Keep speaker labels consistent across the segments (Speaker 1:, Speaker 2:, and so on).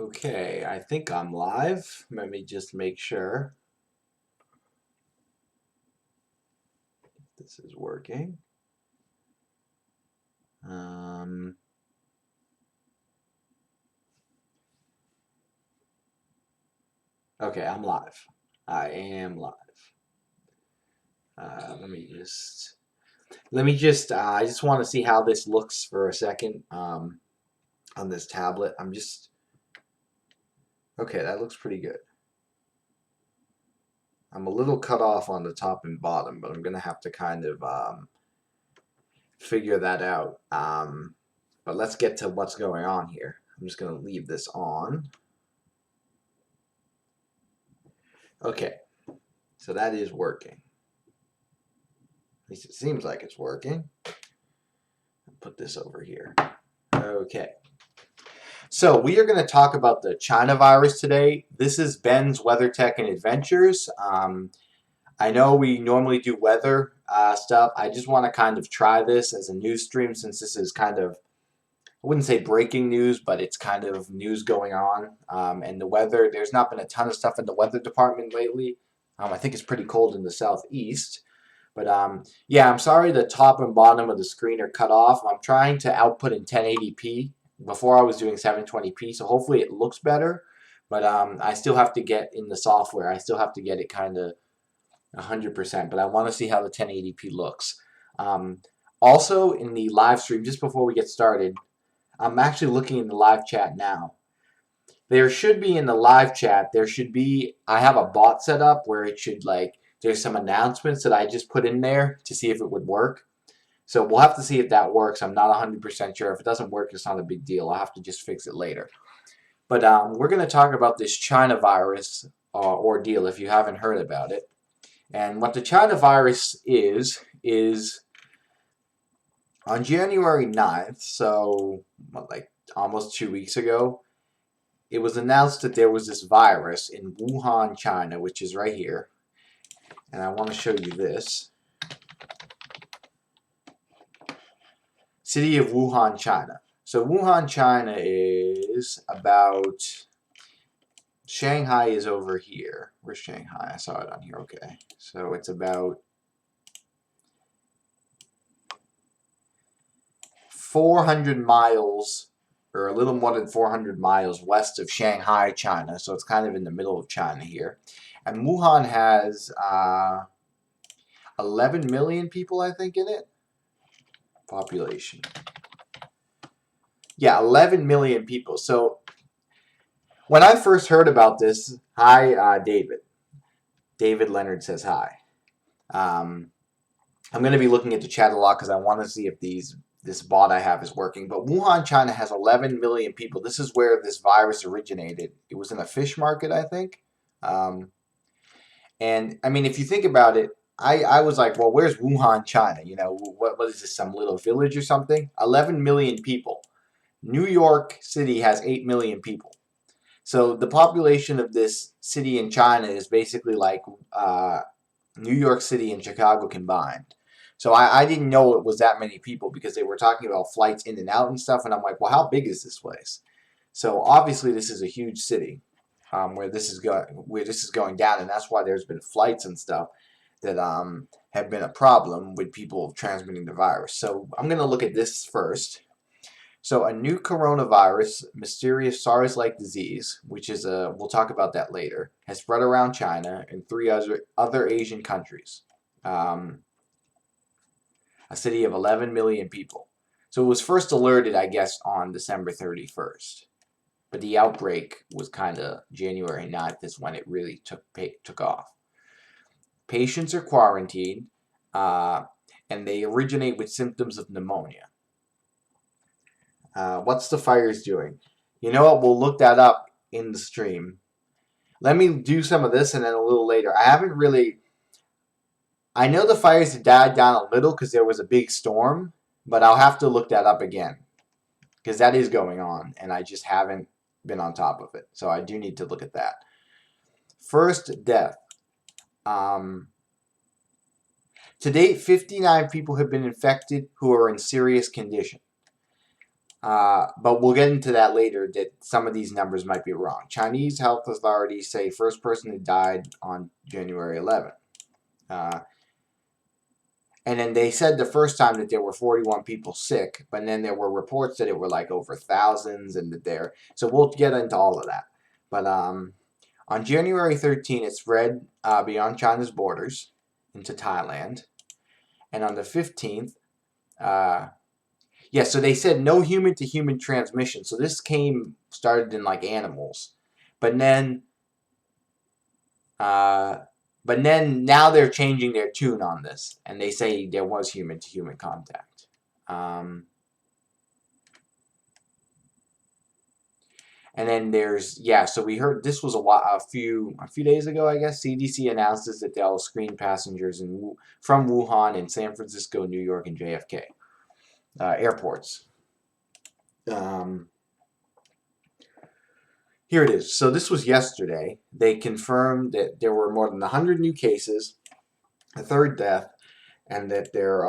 Speaker 1: Okay, I think I'm live. Let me just make sure this is working. Um, okay, I'm live. I am live. Let me just, I just want to see how this looks for a second on this tablet. Okay, that looks pretty good. I'm a little cut off on the top and bottom, but I'm going to have to kind of figure that out. But let's get to what's going on here. I'm just going to leave this on. Okay, so that is working. At least it seems like it's working. I'll put this over here. Okay. So we are going to talk about the China virus today. This is Ben's Weather Tech and Adventures. I know we normally do weather stuff. I just want to kind of try this as a news stream since this is kind of, I wouldn't say breaking news, but it's kind of news going on. And the weather, there's not been a ton of stuff in the weather department lately. I think it's pretty cold in the southeast. But yeah, I'm sorry the top and bottom of the screen are cut off. I'm trying to output in 1080p. Before I was doing 720p, so hopefully it looks better. But I still have to get in the software. I still have to get it kind of 100%. But I want to see how the 1080p looks. Also, in the live stream, just before we get started, I'm actually looking in the live chat now. There should be in the live chat, I have a bot set up where it should there's some announcements that I just put in there to see if it would work. So we'll have to see if that works. I'm not 100% sure. If it doesn't work, it's not a big deal. I'll have to just fix it later. But we're going to talk about this China virus ordeal if you haven't heard about it. And what the China virus is on January 9th, so like almost 2 weeks ago, it was announced that there was this virus in Wuhan, China, which is right here. And I want to show you this. City of Wuhan, China. So Wuhan, China is about... Shanghai is over here. Where's Shanghai? I saw it on here. Okay. So it's about 400 miles, or a little more than 400 miles west of Shanghai, China. So it's kind of in the middle of China here. And Wuhan has 11 million people, I think, in it. Population. Yeah, 11 million people. So when I first heard about this, hi, David. David Leonard says hi. I'm going to be looking at the chat a lot because I want to see if this bot I have is working. But Wuhan, China has 11 million people. This is where this virus originated. It was in a fish market, I think. And, I mean, if you think about it, I was like, well, where's Wuhan, China? You know, what is this, some little village or something? 11 million people. New York City has 8 million people. So the population of this city in China is basically like New York City and Chicago combined. So I didn't know it was that many people because they were talking about flights in and out and stuff. And I'm like, well, how big is this place? So obviously this is a huge city where this is going down. And that's why there's been flights and stuff that have been a problem with people transmitting the virus. So I'm going to look at this first. So a new coronavirus, mysterious SARS-like disease, which is we'll talk about that later, has spread around China and 3 other Asian countries. A city of 11 million people. So it was first alerted, I guess, on December 31st. But the outbreak was kind of January 9th is when it really took off. Patients are quarantined, and they originate with symptoms of pneumonia. What's the virus doing? You know what? We'll look that up in the stream. Let me do some of this and then a little later. I know the fires had died down a little because there was a big storm, but I'll have to look that up again because that is going on and I just haven't been on top of it. So I do need to look at that. First death. To date, 59 people have been infected who are in serious condition. but we'll get into that later, that some of these numbers might be wrong. Chinese health authorities say first person who died on January 11th. And then they said the first time that there were 41 people sick, but then there were reports that it were like over thousands, and that there. So we'll get into all of that. But on January 13th, it spread beyond China's borders into Thailand. And on the 15th, so they said no human to human transmission. So this started in like animals. But then now they're changing their tune on this, and they say there was human to human contact. And then there's, so we heard this was a few days ago, I guess. CDC announces that they'll screen passengers from Wuhan and San Francisco, New York, and JFK airports. Here it is. So this was yesterday. They confirmed that there were more than 100 new cases, a third death, and that there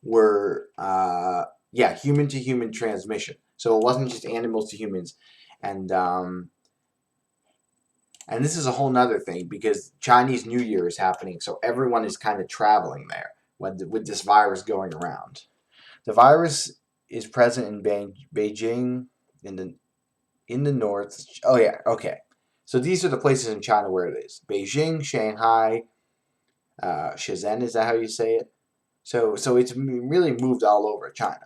Speaker 1: were human to human transmission. So it wasn't just animals to humans. And this is a whole nother thing, because Chinese New Year is happening, so everyone is kind of traveling there with this virus going around. The virus is present in Beijing, in the north. Oh yeah, okay. So these are the places in China where it is: Beijing, Shanghai, Shenzhen. Is that how you say it? So it's really moved all over China.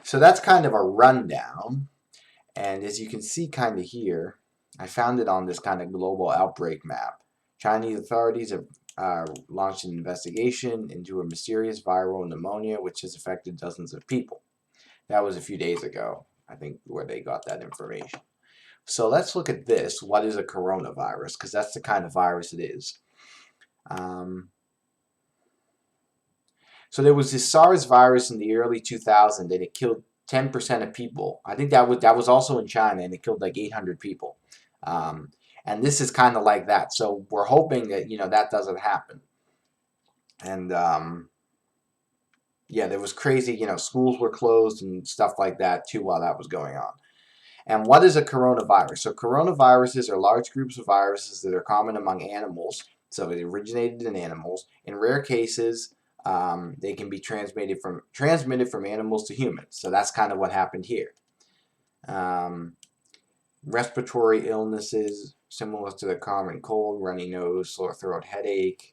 Speaker 1: So that's kind of a rundown. And as you can see kind of here, I found it on this kind of global outbreak map. Chinese authorities have launched an investigation into a mysterious viral pneumonia which has affected dozens of people. That was a few days ago, I think, where they got that information. So let's look at this. What is a coronavirus? Because that's the kind of virus it is. So there was this SARS virus in the early 2000s, and it killed 10% of people. I think that was also in China, and it killed like 800 people. And this is kind of like that. So we're hoping that, that doesn't happen. And there was crazy, schools were closed and stuff like that too while that was going on. And what is a coronavirus? So coronaviruses are large groups of viruses that are common among animals. So it originated in animals. In rare cases, they can be transmitted from animals to humans. So that's kind of what happened here. Respiratory illnesses similar to the common cold, runny nose, sore throat, headache.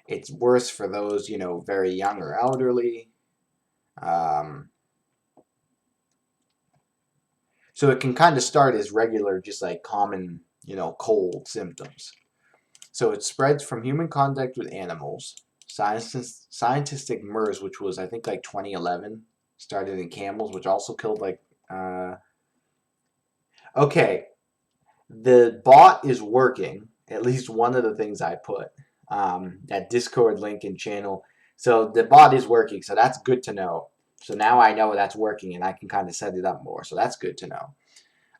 Speaker 1: It's worse for those, very young or elderly. So it can kind of start as regular, just like common, cold symptoms. So it spreads from human contact with animals. Scientific MERS, which was, I think, like 2011, started in camels, which also killed like... Okay, the bot is working. At least one of the things I put. That Discord link and channel. So the bot is working, so that's good to know. So now I know that's working, and I can kind of set it up more. So that's good to know.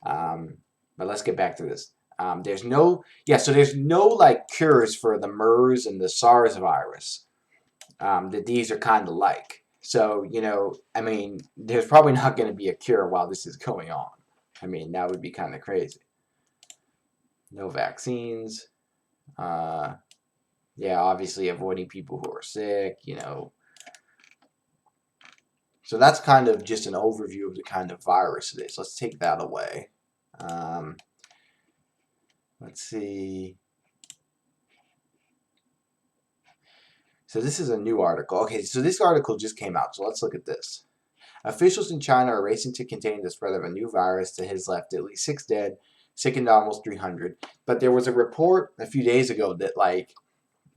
Speaker 1: But let's get back to this. There's no like cures for the MERS and the SARS virus. That these are kind of like. So, there's probably not going to be a cure while this is going on. That would be kind of crazy. No vaccines. Obviously avoiding people who are sick, So that's kind of just an overview of the kind of virus it is. Let's take that away. Let's see. So this is a new article. Okay, so this article just came out, so let's look at this. Officials in China are racing to contain the spread of a new virus that has left at least 6 dead, sickened almost 300. But there was a report a few days ago that, like,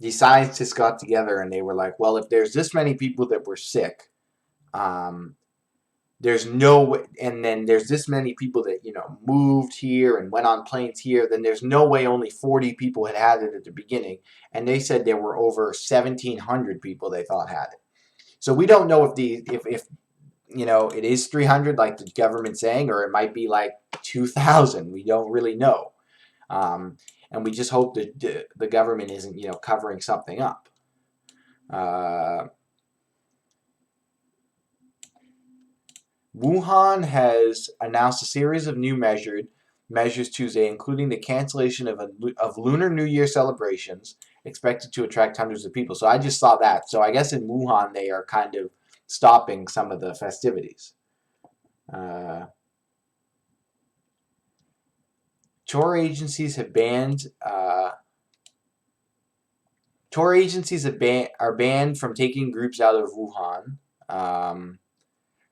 Speaker 1: the scientists got together and they were like, well, if there's this many people that were sick, there's no way, and then there's this many people that, moved here and went on planes here, then there's no way only 40 people had it at the beginning. And they said there were over 1,700 people they thought had it. So we don't know if it is 300 like the government's saying, or it might be like 2,000. We don't really know. and we just hope that the government isn't, you know, covering something up. Wuhan has announced a series of new measures Tuesday, including the cancellation of Lunar New Year celebrations, expected to attract hundreds of people. So I just saw that. So I guess in Wuhan they are kind of stopping some of the festivities. Tour agencies have banned. Are banned from taking groups out of Wuhan.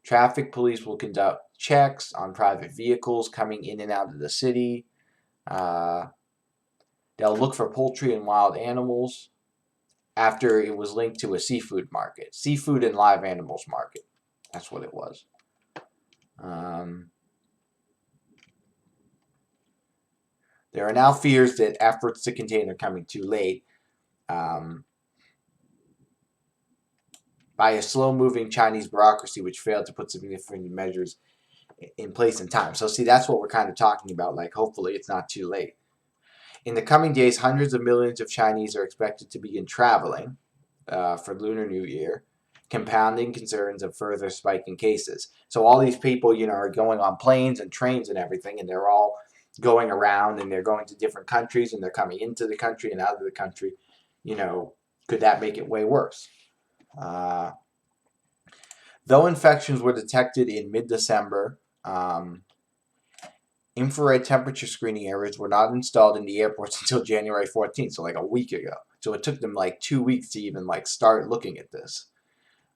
Speaker 1: Traffic police will conduct checks on private vehicles coming in and out of the city. They'll look for poultry and wild animals after it was linked to a seafood market. Seafood and live animals market. That's what it was. There are now fears that efforts to contain are coming too late by a slow-moving Chinese bureaucracy which failed to put significant measures in place in time. So see, that's what we're kind of talking about. Like, hopefully it's not too late. In the coming days, hundreds of millions of Chinese are expected to begin traveling for Lunar New Year, compounding concerns of further spike in cases. So all these people, you know, are going on planes and trains and everything, and they're all going around, and they're going to different countries, and they're coming into the country and out of the country. You know, could that make it way worse? Though infections were detected in mid-December, infrared temperature screening areas were not installed in the airports until January 14th, so like a week ago. So it took them like 2 weeks to even like start looking at this.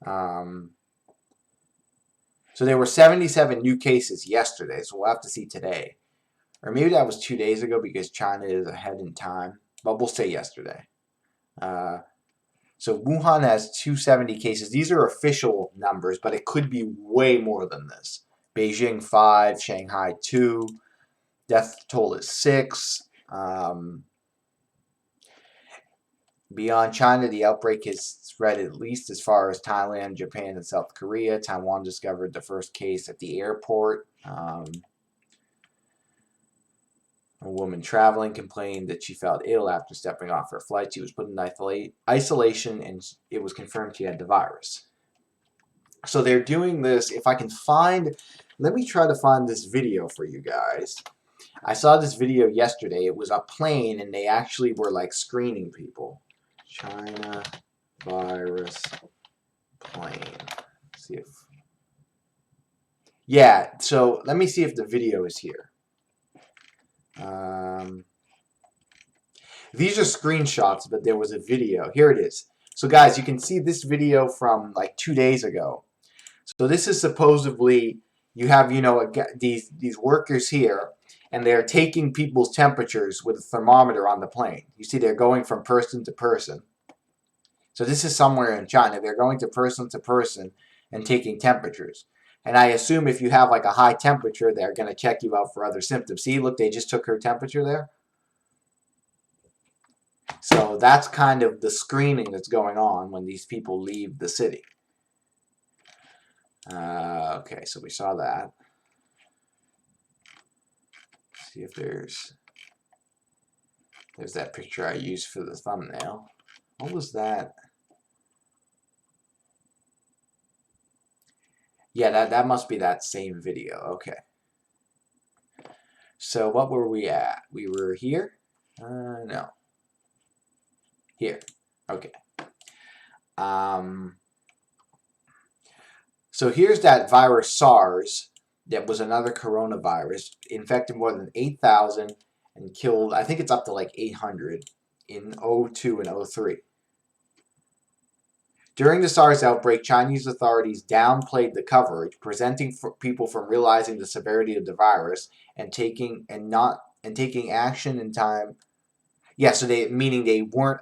Speaker 1: So there were 77 new cases yesterday, so we'll have to see today. Or maybe that was 2 days ago because China is ahead in time, but we'll say yesterday. So Wuhan has 270 cases. These are official numbers, but it could be way more than this. Beijing 5, Shanghai 2. Death toll is 6. Beyond China, the outbreak has spread at least as far as Thailand, Japan, and South Korea. Taiwan discovered the first case at the airport. A woman traveling complained that she felt ill after stepping off her flight. She was put in isolation, and it was confirmed she had the virus. So they're doing this. If I can find, let me try to find this video for you guys. I saw this video yesterday. It was a plane, and they actually were like screening people. China virus plane. Let's see if. Yeah, so let me see if the video is here. These are screenshots, but there was a video. Here it is. So guys, you can see this video from like 2 days ago. So this is supposedly, you have, you know, these workers here, and they're taking people's temperatures with a thermometer on the plane. You see they're going from person to person. So this is somewhere in China. They're going to person and taking temperatures. And I assume if you have like a high temperature, they're going to check you out for other symptoms. See, look, they just took her temperature there. So that's kind of the screening that's going on when these people leave the city. Okay, so we saw that. Let's see if there's that picture I used for the thumbnail. What was that? Yeah, that must be that same video. Okay. So what were we at? We were here? No. Here. Okay. So here's that virus SARS that was another coronavirus, infected more than 8,000 and killed, I think it's up to like 800 in 02 and 03. During the SARS outbreak, Chinese authorities downplayed the coverage, preventing people from realizing the severity of the virus and taking action in time. Yeah, so meaning they weren't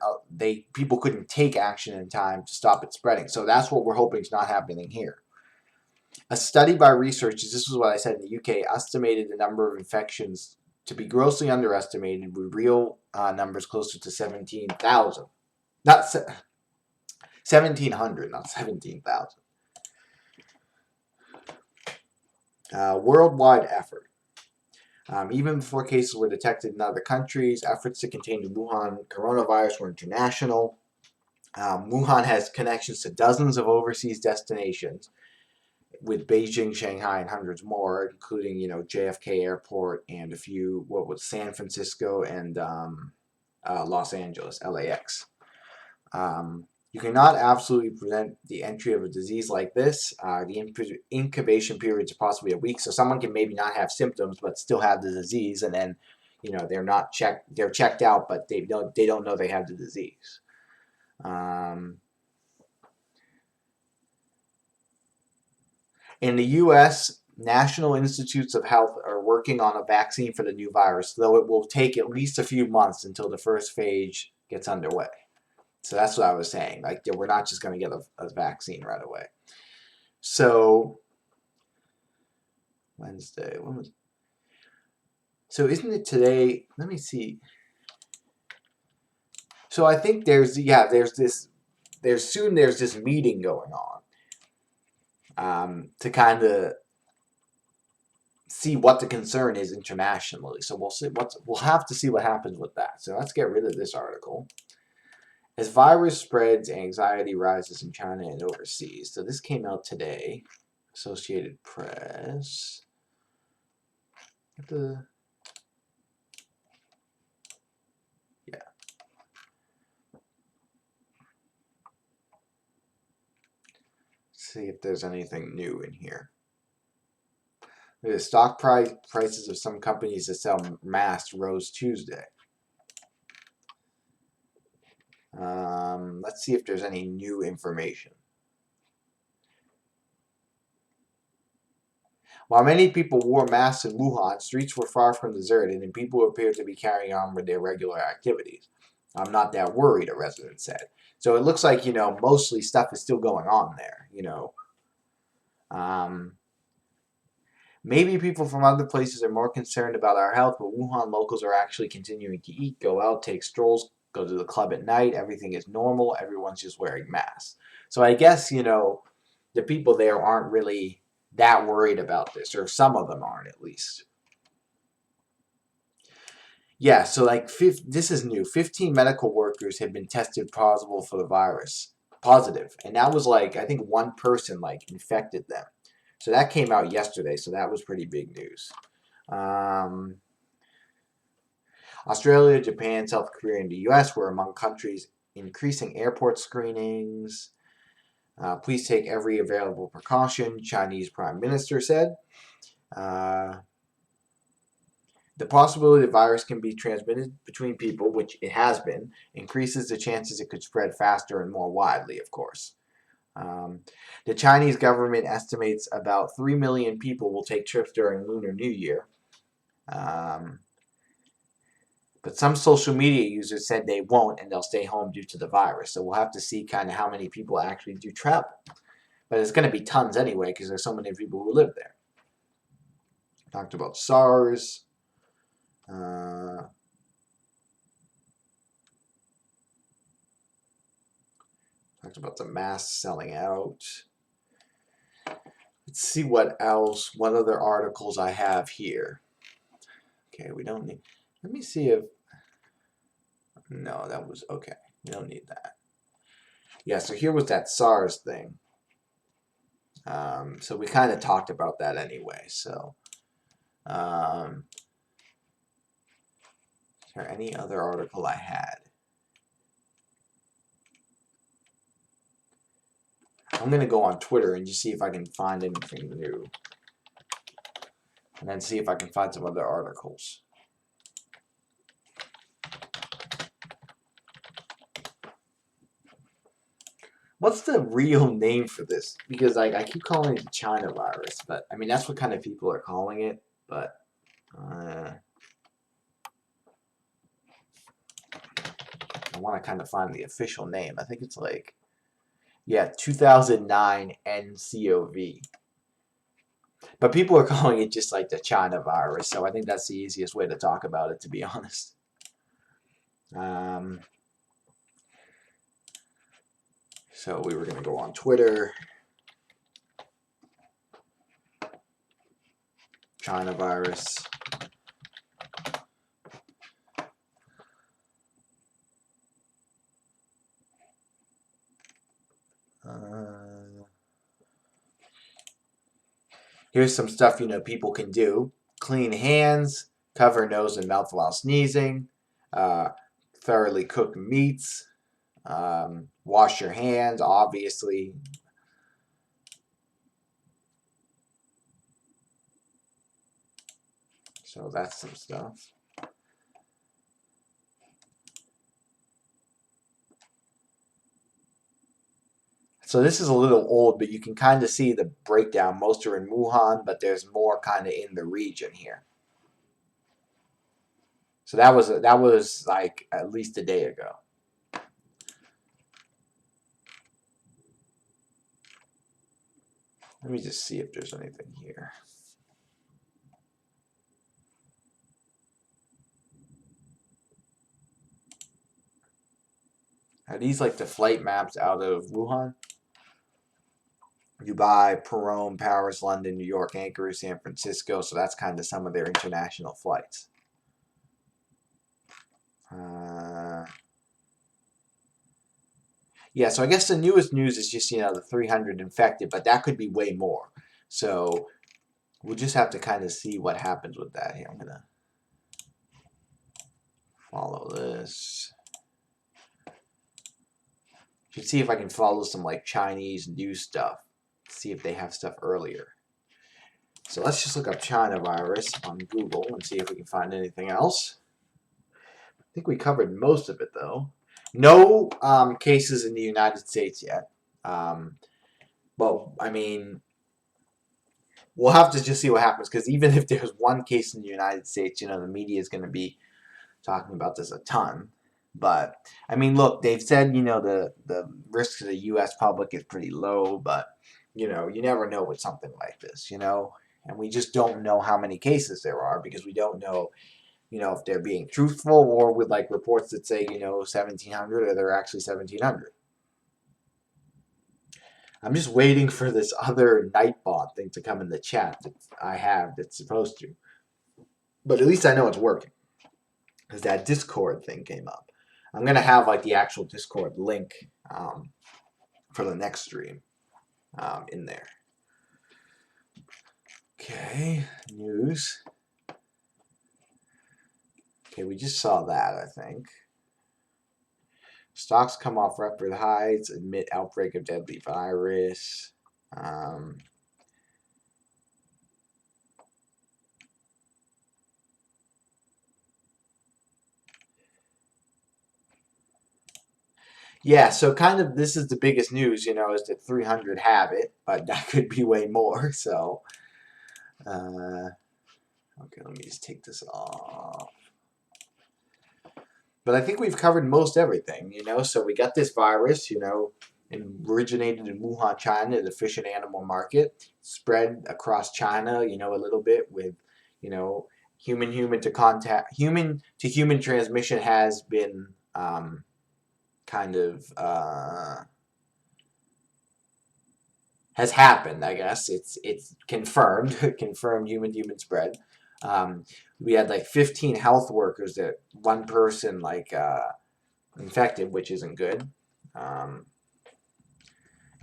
Speaker 1: people couldn't take action in time to stop it spreading. So that's what we're hoping is not happening here. A study by researchers, this is what I said in the UK, estimated the number of infections to be grossly underestimated, with real numbers closer to 17,000. Not 1,700, not 17,000. Worldwide effort. Even before cases were detected in other countries, efforts to contain the Wuhan coronavirus were international. Wuhan has connections to dozens of overseas destinations, with Beijing, Shanghai, and hundreds more, including JFK Airport and a few San Francisco and Los Angeles, LAX. You cannot absolutely prevent the entry of a disease like this. The incubation period is possibly a week, so someone can maybe not have symptoms but still have the disease, and then they're not checked. They're checked out, but they don't know they have the disease. In the U.S., National Institutes of Health are working on a vaccine for the new virus, though it will take at least a few months until the first phase gets underway. So that's what I was saying. Like, we're not just going to get a vaccine right away. So, Wednesday. So isn't it today? Let me see. So I think there's this meeting going on to kind of see what the concern is internationally. So we'll have to see what happens with that. So let's get rid of this article. As virus spreads, anxiety rises in China and overseas. So this came out today. Associated Press. Yeah. See if there's anything new in here. The stock prices of some companies that sell masks rose Tuesday. Let's see if there's any new information. While many people wore masks in Wuhan, streets were far from deserted and people appeared to be carrying on with their regular activities. I'm not that worried, a resident said. So it looks like, mostly stuff is still going on there, Maybe people from other places are more concerned about our health, but Wuhan locals are actually continuing to eat, go out, take strolls, go to the club at night. Everything is normal. Everyone's just wearing masks. So I guess, the people there aren't really that worried about this, or some of them aren't at least. Yeah, so this is new. 15 medical workers have been tested positive for the virus. Positive. And that was I think one person infected them. So that came out yesterday, so that was pretty big news. Australia, Japan, South Korea, and the U.S. were among countries increasing airport screenings. Please take every available precaution, Chinese Prime Minister said. The possibility the virus can be transmitted between people, which it has been, increases the chances it could spread faster and more widely, of course. The Chinese government estimates about 3 million people will take trips during Lunar New Year. But some social media users said they won't and they'll stay home due to the virus. So we'll have to see kind of how many people actually do travel. But it's going to be tons anyway because there's so many people who live there. Talked about SARS. Talked about the masks selling out. Let's see what else, what other articles I have here. Okay, we don't need, let me see if, no, that was, okay, we don't need that. Yeah, so here was that SARS thing. So we kind of talked about that anyway, so. Is there any other article I had? I'm going to go on Twitter and just see if I can find anything new. And then see if I can find some other articles. What's the real name for this? Because I keep calling it the China virus, but I mean that's what kind of people are calling it. But I want to kind of find the official name. I think it's 2009 NCOV. But people are calling it just the China virus, so I think that's the easiest way to talk about it, to be honest. So we were going to go on Twitter. China virus. Here's some stuff, people can do. Clean hands, cover nose and mouth while sneezing, thoroughly cook meats, wash your hands, obviously. So that's some stuff. So this is a little old, but you can kind of see the breakdown. Most are in Wuhan, but there's more kind of in the region here. So that was like at least a day ago. Let me just see if there's anything here. Are these like the flight maps out of Wuhan? Dubai, Rome, Paris, London, New York, Anchorage, San Francisco. So that's kind of some of their international flights. Yeah, so I guess the newest news is just, the 300 infected, but that could be way more. So we'll just have to kind of see what happens with that here. I'm going to follow this. Should see if I can follow some like Chinese news stuff. See if they have stuff earlier. So let's just look up China virus on Google and see if we can find anything else. I think we covered most of it though. No cases in the United States yet. But I mean, we'll have to just see what happens, because even if there's one case in the United States, the media is going to be talking about this a ton. But I mean, look, they've said the risk to the U.S. public is pretty low, but you never know with something like this, and we just don't know how many cases there are, because we don't know, if they're being truthful, or with like reports that say 1,700 or they're actually 1,700. I'm just waiting for this other Nightbot thing to come in the chat that I have that's supposed to. But at least I know it's working, because that Discord thing came up. I'm going to have like the actual Discord link for the next stream in there. Okay, news. Okay, we just saw that, I think. Stocks come off record highs amid outbreak of deadly virus. Yeah, so kind of this is the biggest news, is that 300 have it, but that could be way more. So, okay, let me just take this off. But I think we've covered most everything, So we got this virus, originated in Wuhan, China, the fish and animal market, spread across China, a little bit with, human to contact, human to human transmission has been has happened, I guess. It's confirmed, confirmed human spread. We had like 15 health workers that one person infected, which isn't good. And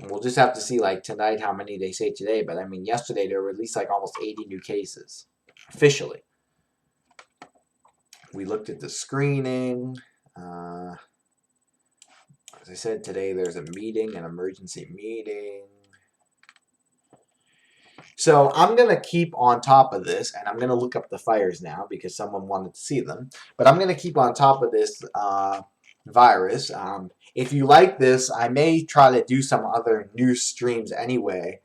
Speaker 1: we'll just have to see like tonight how many they say today. But I mean, yesterday there were at least like almost 80 new cases officially. We looked at the screening. As I said, today there's a meeting, an emergency meeting. So I'm going to keep on top of this, and I'm going to look up the fires now because someone wanted to see them. But I'm going to keep on top of this virus. If you like this, I may try to do some other news streams anyway.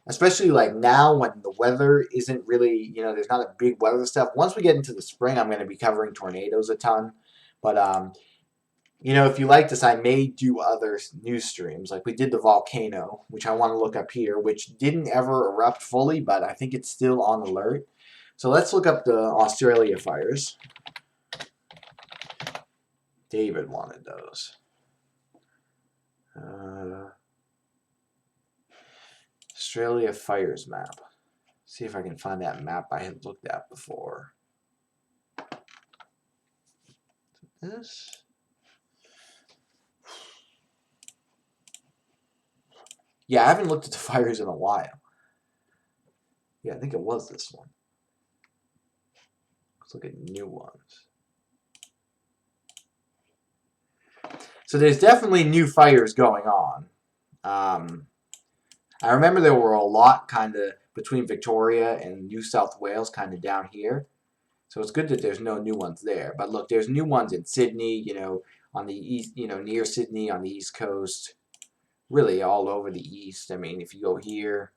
Speaker 1: Especially like now when the weather isn't really, there's not a big weather stuff. Once we get into the spring, I'm going to be covering tornadoes a ton. But if you like this, I may do other news streams. Like we did the volcano, which I want to look up here, which didn't ever erupt fully, but I think it's still on alert. So let's look up the Australia fires. David wanted those. Australia fires map. See if I can find that map I had looked at before. This. Yeah, I haven't looked at the fires in a while. Yeah, I think it was this one. Let's look at new ones. So there's definitely new fires going on. I remember there were a lot kind of between Victoria and New South Wales kind of down here. So it's good that there's no new ones there. But look, there's new ones in Sydney, you know, on the east, you know, near Sydney on the east coast. Really all over the east. I mean, if you go here,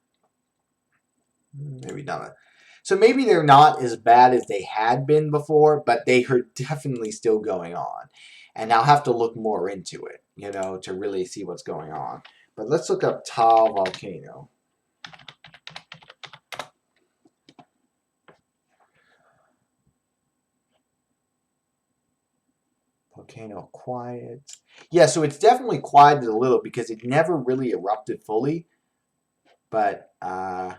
Speaker 1: maybe not. So maybe they're not as bad as they had been before, but they are definitely still going on. And I'll have to look more into it, you know, to really see what's going on. But let's look up Taal volcano. Volcano quiet. Yeah, so it's definitely quieted a little because it never really erupted fully. But I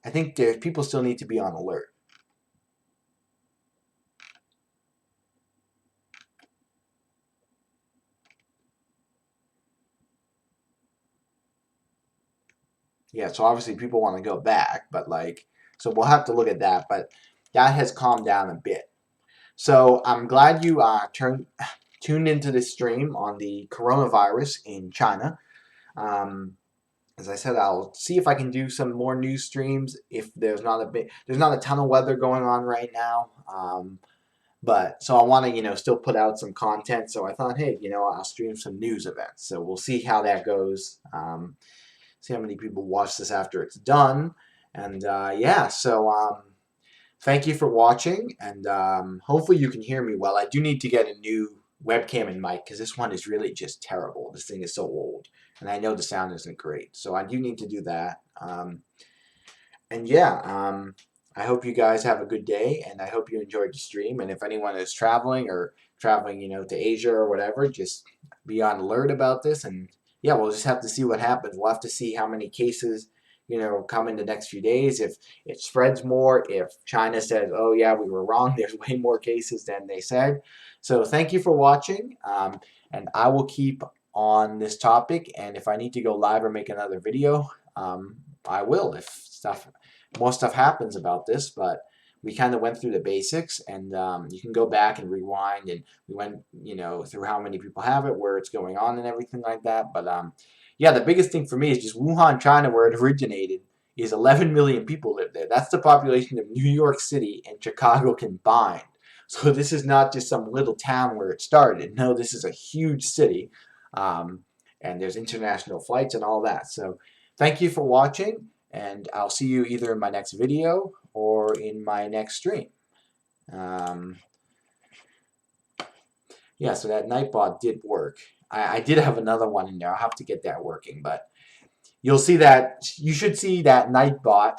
Speaker 1: think people still need to be on alert. Yeah, so obviously people want to go back, but like, so we'll have to look at that. But that has calmed down a bit. So I'm glad you tuned into this stream on the coronavirus in China. As I said, I'll see if I can do some more news streams. If there's not a ton of weather going on right now. But so I want to, you know, still put out some content. So I thought, hey, you know, I'll stream some news events. So we'll see how that goes. See how many people watch this after it's done. And yeah, so thank you for watching. And hopefully you can hear me well. I do need to get a new webcam and mic because this one is really just terrible. This thing is so old. And I know the sound isn't great. So I do need to do that. And yeah, I hope you guys have a good day, and I hope you enjoyed the stream. And if anyone is traveling or traveling, you know, to Asia or whatever, just be on alert about this. And yeah, we'll just have to see what happens. We'll have to see how many cases, you know, come in the next few days. If it spreads more, if China says, oh yeah, we were wrong, there's way more cases than they said. So thank you for watching, and I will keep on this topic. And if I need to go live or make another video, I will if more stuff happens about this, but we kind of went through the basics, and you can go back and rewind, and we went, you know, through how many people have it, where it's going on, and everything like that. But yeah, the biggest thing for me is just Wuhan, China, where it originated, is 11 million people live there. That's the population of New York City and Chicago combined. So this is not just some little town where it started. No, this is a huge city, and there's international flights and all that. So thank you for watching. And I'll see you either in my next video or in my next stream. Yeah, so that Nightbot did work. I did have another one in there. I'll have to get that working. But you'll see that, you should see that Nightbot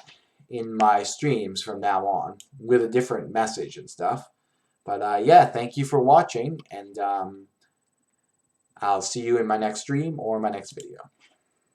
Speaker 1: in my streams from now on with a different message and stuff. But yeah, thank you for watching. And I'll see you in my next stream or my next video.